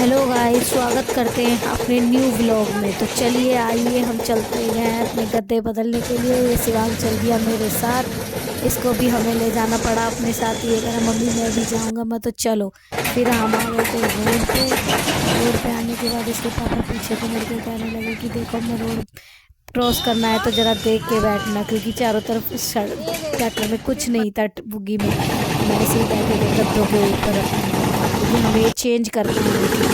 Hello guys, स्वागत करते हैं अपने न्यू व्लॉग में। तो चलिए आइए हम चलते हैं अपने गद्दे बदलने के लिए। ये शिवांग चल दिया मेरे साथ, इसको भी हमें ले जाना पड़ा अपने साथ। ये कह रहा मम्मी मैं भी जाऊंगा। मैं तो चलो। फिर हम आ गए थे रोड पे। रोड पे आने के बाद इसके पापा पीछे को मुड़ के कहने लगे कि देखो मैं रोड क्रॉस करना है तो ज़रा देख के बैठना, क्योंकि चारों तरफ इस ट्रैक्टर में कुछ नहीं था बुग्गी में। मैं ऐसे ही बैठे थे गद्दों के ऊपर अपने, क्योंकि हमें ये चेंज करना है।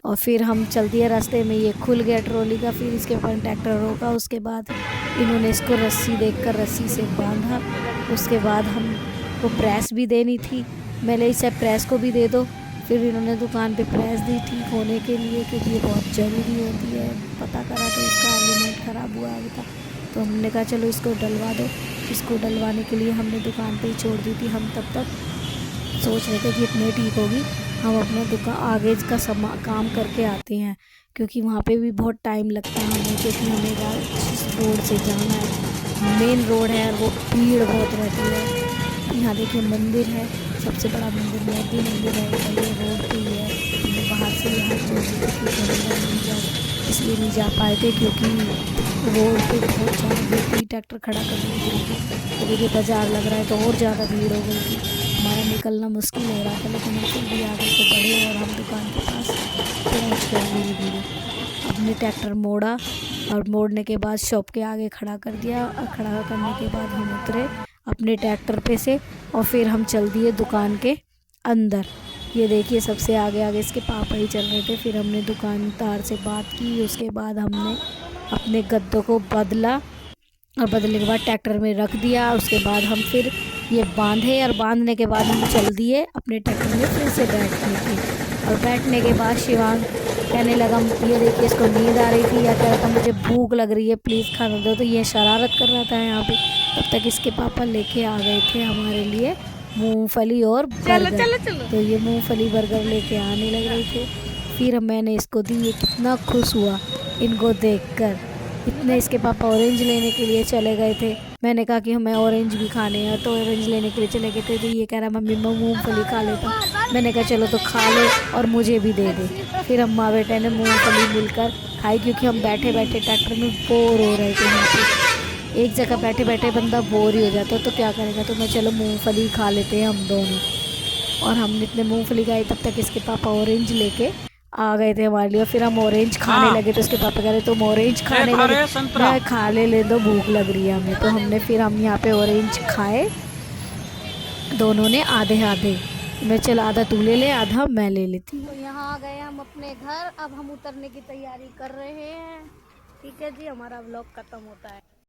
और फिर हम चल दिए रास्ते में, ये खुल गया ट्रॉली का। फिर इसके ऊपर ट्रैक्टर रोका, उसके बाद इन्होंने इसको रस्सी देखकर रस्सी से बांधा। उसके बाद हमको प्रेस भी देनी थी। मैंने इसे प्रेस को भी दे दो। फिर इन्होंने दुकान पे प्रेस दी ठीक होने के लिए, क्योंकि ये बहुत ज़रूरी होती है। पता करा तो इसका एलिमेंट ख़राब हुआ था, तो हमने कहा चलो इसको डलवा दो। इसको डलवाने के लिए हमने दुकान पे ही छोड़ दी थी। हम तब तक सोच रहे थे कि इतने ठीक होगी, हम अपना दुकान आगे का काम करके आते हैं, क्योंकि वहाँ पे भी बहुत टाइम लगता है हमें, क्योंकि हमें जिस रोड से जाना है मेन रोड है और वो भीड़ बहुत रहती है। यहाँ देखिए मंदिर है, सबसे बड़ा मंदिर मोदी मंदिर है। ये रोड पे ही है। हमने बाहर से यहाँ नहीं जा, इसलिए नहीं जा पाए थे, क्योंकि रोड पे बहुत ज़्यादा भीड़ थी। ट्रैक्टर खड़ा करने के लिए तो देखिए बाज़ार लग रहा है, तो और ज़्यादा भीड़ हो गई थी। हमारा निकलना मुश्किल हो रहा था, लेकिन हम फिर भी आगे को बढ़े और हम दुकान के पास पहुँच गए धीरे धीरे। अपने ट्रैक्टर मोड़ा और मोड़ने के बाद शॉप के आगे खड़ा कर दिया, और खड़ा करने के बाद हम उतरे अपने ट्रैक्टर पे से, और फिर हम चल दिए दुकान के अंदर। ये देखिए सबसे आगे आगे इसके पापा ही चल रहे थे। फिर हमने दुकानदार से बात की, उसके बाद हमने अपने गद्दों को बदला, और बदलने के बाद ट्रैक्टर में रख दिया। उसके बाद हम फिर ये बांधे, और बांधने के बाद हम चल दिए अपने ट्रैक्टर में फिर से बैठने के। और बैठने के बाद शिवांग कहने लगा, ये देखिए इसको नींद आ रही थी, या कह रहा था मुझे भूख लग रही है प्लीज़ खाना दो। तो ये शरारत कर रहा था यहाँ पे। तब तक इसके पापा लेके आ गए थे हमारे लिए मूंगफली और बर्गर। तो ये मूंगफली बर्गर लेके आने लग रहे थे। फिर मैंने इसको दी। ये कितना खुश हुआ इनको देखकर। इतने इसके पापा ऑरेंज लेने के लिए चले गए थे। मैंने कहा कि हमें ऑरेंज भी खाने हैं, तो ऑरेंज लेने के लिए चले गए थे। तो ये कह रहा मम्मी मैं मूंगफली खा लेता हूँ। मैंने कहा चलो तो खा ले और मुझे भी दे दे। फिर हम माँ बेटे ने मूंगफली मिलकर खाई, क्योंकि हम बैठे बैठे ट्रैक्टर में बोर हो रहे थे। यहाँ पे एक जगह बैठे बैठे बंदा बोर ही हो जाता है, तो क्या करेगा। तो मैं चलो मूंगफली खा लेते हैं हम दोनों। और हमने इतने मूंगफली खाई, तब तक इसके पापा ऑरेंज लेके आ गए थे हमारे लिए। फिर हम ऑरेंज खाने लगे, तो उसके पापा कह रहे तुम ऑरेंज खाने लगे। मैं खा ले दो, भूख लग रही है हमें। तो हमने फिर हम यहाँ पे ऑरेंज खाए दोनों ने आधे आधे। मैं चल आधा तू ले ले, आधा मैं ले लेती। तो यहाँ आ गए हम अपने घर। अब हम उतरने की तैयारी कर रहे हैं। ठीक है जी, हमारा व्लॉग खत्म होता है।